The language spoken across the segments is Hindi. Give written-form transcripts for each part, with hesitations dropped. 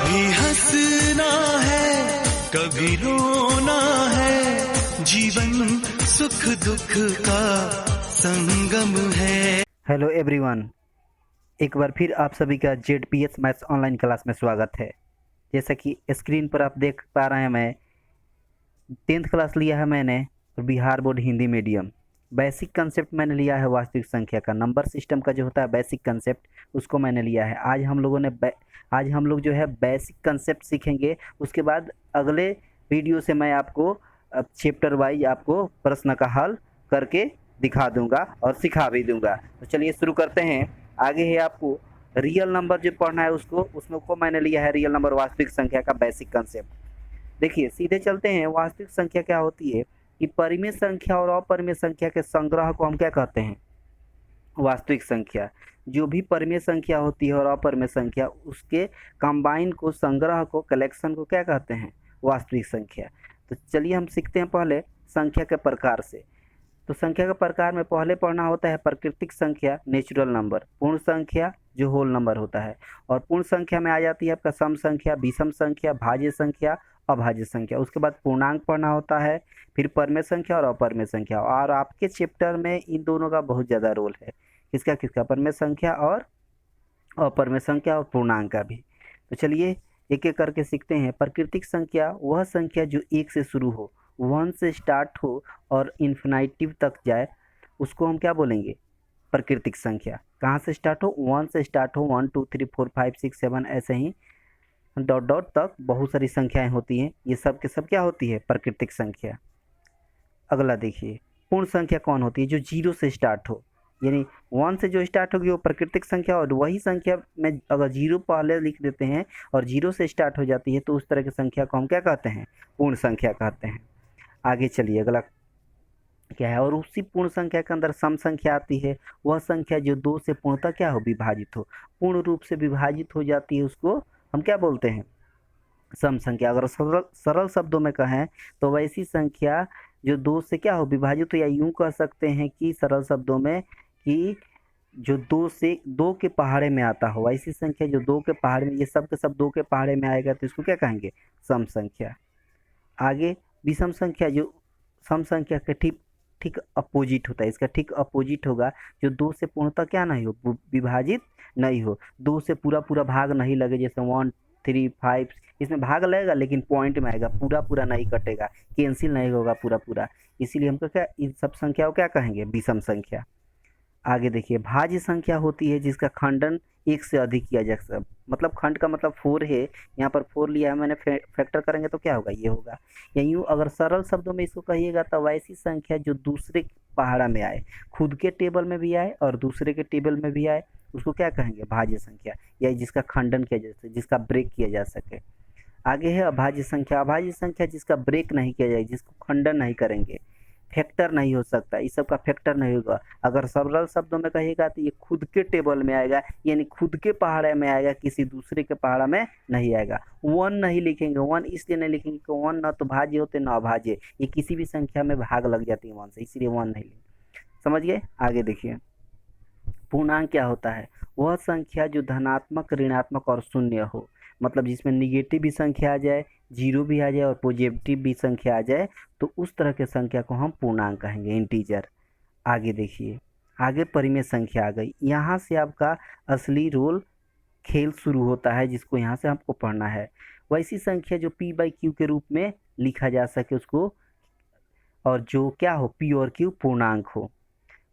कभी हंसना है, कभी रोना है, जीवन सुख दुख का संगम है। हेलो एवरीवन, एक बार फिर आप सभी का जेडपीएस मैथ्स ऑनलाइन क्लास में स्वागत है। जैसा कि स्क्रीन पर आप देख पा रहे हैं, मैं 10th क्लास लिया है मैंने, Bihar board Hindi medium. Basic concept मैंने लिया है वास्तविक संख्या का, नंबर सिस्टम का जो होता है बेसिक कंसेप्ट, उसको मैंने लिया है। आज हम लोग जो है बेसिक कंसेप्ट सीखेंगे। उसके बाद अगले वीडियो से मैं आपको चैप्टर वाइज आपको प्रश्न का हल करके दिखा दूंगा और सिखा भी दूंगा। तो चलिए शुरू करते हैं। आगे है आपको रियल नंबर जो पढ़ना है उसमें को मैंने लिया है रियल नंबर वास्तविक संख्या का बेसिक कंसेप्ट। देखिए सीधे चलते हैं। वास्तविक संख्या क्या होती है कि परिमेय संख्या और अपरिमेय संख्या के संग्रह को हम क्या कहते हैं? वास्तविक संख्या। जो भी परिमेय संख्या होती है और अपरिमेय संख्या, उसके कंबाइन को, संग्रह को, कलेक्शन को क्या कहते हैं? वास्तविक संख्या। तो चलिए हम सीखते हैं पहले संख्या के प्रकार से। तो संख्या के प्रकार में पहले पढ़ना होता है प्राकृतिक संख्या, नेचुरल नंबर, पूर्ण संख्या जो होल नंबर होता है, और पूर्ण संख्या में आ जाती है आपका सम संख्या, विषम संख्या, भाज्य संख्या, अभाज्य संख्या। उसके बाद पूर्णांक पढ़ना होता है, फिर परिमेय संख्या और अपरिमेय संख्या। और आपके चैप्टर में इन दोनों का बहुत ज़्यादा रोल है। किसका किसका? परिमेय संख्या और अपरिमेय संख्या और पूर्णांक का भी। तो चलिए एक एक करके सीखते हैं। प्राकृतिक संख्या वह संख्या जो 1 से शुरू हो, 1 से स्टार्ट हो और इन्फिनिटिव तक जाए, उसको हम क्या बोलेंगे? प्राकृतिक संख्या। कहाँ से स्टार्ट हो? 1 से स्टार्ट हो, 1 2 3 4 5 6 7 ऐसे ही डॉट डॉट तक बहुत सारी संख्याएं होती हैं। ये सब के सब क्या होती है? प्राकृतिक संख्या। अगला देखिए, पूर्ण संख्या कौन होती है? जो 0 से स्टार्ट हो, यानी 1 से जो स्टार्ट होगी वो प्राकृतिक संख्या, और वही संख्या में अगर 0 पहले लिख देते हैं और 0 से स्टार्ट हो जाती है तो उस तरह की संख्या को हम क्या कहते हैं? पूर्ण संख्या कहते हैं। आगे चलिए अगला क्या है। और उसी पूर्ण संख्या के अंदर सम संख्या आती है। वह संख्या जो 2 से पूर्णतः क्या हो? विभाजित हो, पूर्ण रूप से विभाजित हो जाती है, उसको हम क्या बोलते हैं? सम संख्या। अगर सरल शब्दों में कहें तो वैसी संख्या जो 2 से क्या हो? विभाजित हो, या यूं कह सकते हैं कि सरल शब्दों में कि जो 2 के पहाड़े में आता हो, ऐसी संख्या जो 2 के पहाड़े में, ये सब के सब 2 के पहाड़े में आएगा तो इसको क्या कहेंगे? सम संख्या। आगे विषम संख्या, जो सम संख्या के ठीक अपोजिट होता है, इसका ठीक अपोजिट होगा, जो 2 से पूर्णतः क्या नहीं हो? विभाजित नहीं हो, 2 से पूरा भाग नहीं लगे, जैसे 1 3 5, इसमें भाग लगेगा लेकिन पॉइंट में आएगा, पूरा नहीं कटेगा, कैंसिल नहीं होगा पूरा। इसीलिए हमको क्या इन सब संख्याओं क्या कहेंगे? विषम संख्या। आगे देखिए, भाज्य संख्या होती है जिसका खंडन 1 से अधिक किया जा सकता, मतलब खंड का मतलब 4 है, यहाँ पर 4 लिया है मैंने, फैक्टर करेंगे तो क्या होगा? ये होगा। या यूँ अगर सरल शब्दों में इसको कहिएगा तो वैसी संख्या जो दूसरे पहाड़ा में आए, खुद के टेबल में भी आए और दूसरे के टेबल में भी आए, उसको क्या कहेंगे? भाज्य संख्या, या जिसका खंडन किया जा सके, जिसका ब्रेक किया जा सके। आगे है अभाज्य संख्या। अभाज्य संख्या जिसका ब्रेक नहीं किया जाए, जिसको खंडन नहीं करेंगे, फैक्टर नहीं हो सकता, इस सब का फैक्टर नहीं होगा। अगर सरल शब्दों में कहिएगा तो ये खुद के टेबल में आएगा, यानी खुद के पहाड़े में आएगा, किसी दूसरे के पहाड़ा में नहीं आएगा। 1 नहीं लिखेंगे, 1 इसलिए नहीं लिखेंगे कि 1 न तो भाज्य होते न अभाज्य, ये किसी भी संख्या में भाग लग जाती है 1 से, इसीलिए 1 नहीं लिखेंगे। समझ गए? आगे देखिए, पूर्णांक क्या होता है? वह संख्या जो धनात्मक, ऋणात्मक और शून्य हो, मतलब जिसमें निगेटिव भी संख्या आ जाए, 0 भी आ जाए और पॉजिटिव भी संख्या आ जाए, तो उस तरह के संख्या को हम पूर्णांक कहेंगे, इंटीजर। आगे देखिए, आगे परिमेय संख्या आ गई। यहाँ से आपका असली रोल खेल शुरू होता है, जिसको यहाँ से आपको पढ़ना है। वैसी संख्या जो p/q के रूप में लिखा जा सके उसको, और जो क्या हो? p और q पूर्णांक हो।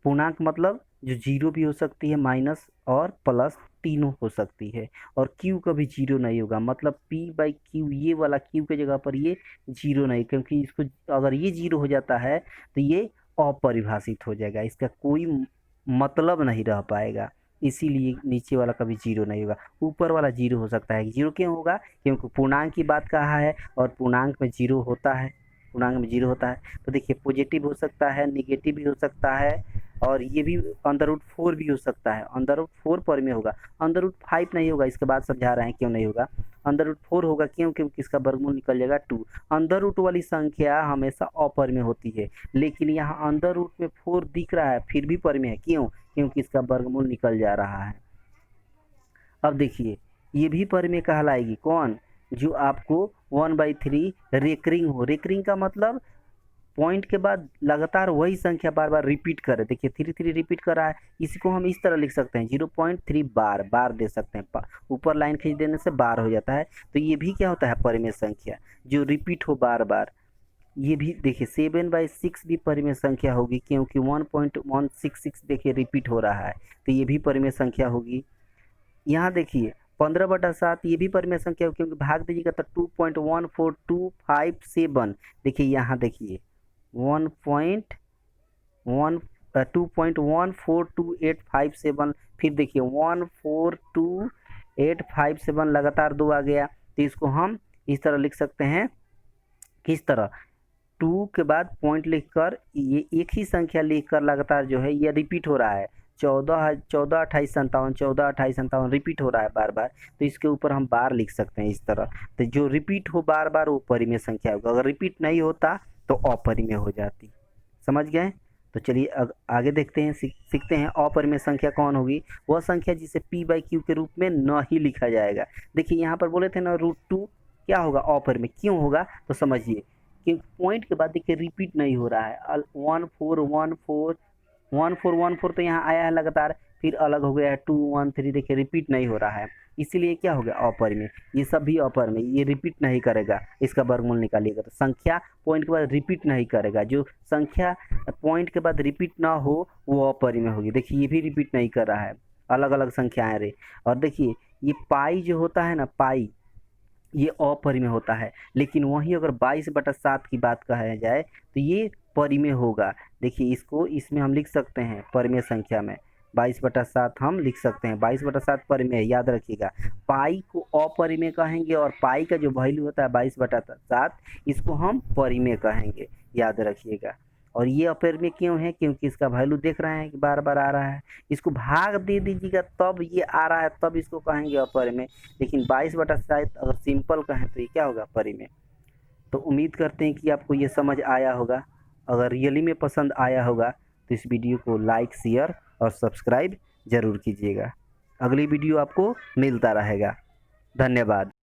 पूर्णांक मतलब जो 0 भी हो सकती है, माइनस और प्लस तीनों हो सकती है, और q कभी 0 नहीं होगा, मतलब p/q, ये वाला q के जगह पर ये 0 नहीं, क्योंकि इसको अगर ये 0 हो जाता है तो ये अपरिभाषित हो जाएगा, इसका कोई मतलब नहीं रह पाएगा, इसीलिए नीचे वाला कभी 0 नहीं होगा। ऊपर वाला 0 हो सकता है। 0 क्यों होगा? क्योंकि पूर्णांक की बात कहा है और पूर्णांक में 0 होता है, पूर्णांक में 0 होता है। तो देखिए, पॉजिटिव हो सकता है, निगेटिव भी हो सकता है, और ये भी √4 भी हो सकता है। √4 परिमेय होगा, √5 नहीं होगा, इसके बाद समझा रहे हैं क्यों नहीं होगा। √4 होगा क्यों? क्योंकि इसका वर्गमूल निकल जाएगा 2। अंडर रूट वाली संख्या हमेशा अपरिमेय होती है, लेकिन यहाँ अंडर रूट में 4 दिख रहा है फिर भी परिमेय है। क्यों? क्योंकि इसका वर्गमूल निकल जा रहा है। अब देखिए, ये भी परिमेय कहलाएगी। कौन? जो आपको 1/3 रेकरिंग हो। रेकरिंग का मतलब पॉइंट के बाद लगातार वही संख्या बार बार रिपीट करे। देखिए 3 रिपीट कर रहा है, इसी को हम इस तरह लिख सकते हैं 0.3 बार बार दे सकते हैं। ऊपर लाइन खींच देने से बार हो जाता है। तो ये भी क्या होता है, परिमेय संख्या जो रिपीट हो बार बार। ये भी देखिए 7/6 भी परिमेय संख्या होगी, क्योंकि 1.166 देखिए रिपीट हो रहा है, तो ये भी परिमेय संख्या होगी। यहाँ देखिए 15/7 ये भी परिमेय संख्या होगी, क्योंकि भाग दीजिएगा तो 2.14257। देखिए यहाँ देखिए 2.142857, फिर देखिए 142857 लगातार 2 आ गया। तो इसको हम इस तरह लिख सकते हैं, किस तरह, 2 के बाद पॉइंट लिखकर ये एक ही संख्या लिखकर लगातार जो है ये रिपीट हो रहा है। 14 28 57 रिपीट हो रहा है बार बार, तो इसके ऊपर हम बार लिख सकते हैं इस तरह। तो जो रिपीट हो बार बार वो परिमेय संख्या होगा, अगर रिपीट नहीं होता तो अपरिमेय हो जाती। समझ गए? तो चलिए आगे देखते हैं, सीखते हैं अपरिमेय संख्या कौन होगी। वह संख्या जिसे p/q के रूप में न ही लिखा जाएगा। देखिए यहाँ पर बोले थे ना √2 क्या होगा, अपरिमेय। क्यों होगा तो समझिए, कि पॉइंट के बाद देखिए रिपीट नहीं हो रहा है। 1414 तो यहाँ आया है लगातार, फिर अलग हो गया है 213, देखिए रिपीट नहीं हो रहा है, इसीलिए क्या हो गया, अपरिमेय। ये सब भी अपरिमेय, ये रिपीट नहीं करेगा। इसका वर्गमूल निकालिएगा तो संख्या पॉइंट के बाद रिपीट नहीं करेगा। जो संख्या पॉइंट के बाद रिपीट ना हो वो अपरिमेय होगी। देखिए ये भी रिपीट नहीं कर रहा है, अलग अलग संख्याएं रहे। और देखिए ये पाई जो होता है ना, पाई ये अपरिमेय होता है, लेकिन वहीं अगर 22/7 की बात कहा जाए तो ये परिमेय होगा। देखिए इसको इसमें हम लिख सकते हैं परिमेय संख्या में 22/7 हम लिख सकते हैं। 22/7 परिमेय, याद रखिएगा। पाई को अपरिमेय कहेंगे और पाई का जो वैल्यू होता है 22/7 इसको हम परिमेय कहेंगे, याद रखिएगा। और ये अपरिमेय क्यों है, क्योंकि इसका वैल्यू देख रहे हैं कि बार बार आ रहा है। इसको भाग दे दीजिएगा तब ये आ रहा है, तब इसको कहेंगे अपरिमेय। लेकिन 22/7 अगर सिंपल कहें तो ये क्या होगा, परिमेय। तो उम्मीद करते हैं कि आपको ये समझ आया होगा। अगर रियली में पसंद आया होगा तो इस वीडियो को लाइक, शेयर और सब्सक्राइब ज़रूर कीजिएगा। अगली वीडियो आपको मिलता रहेगा। धन्यवाद।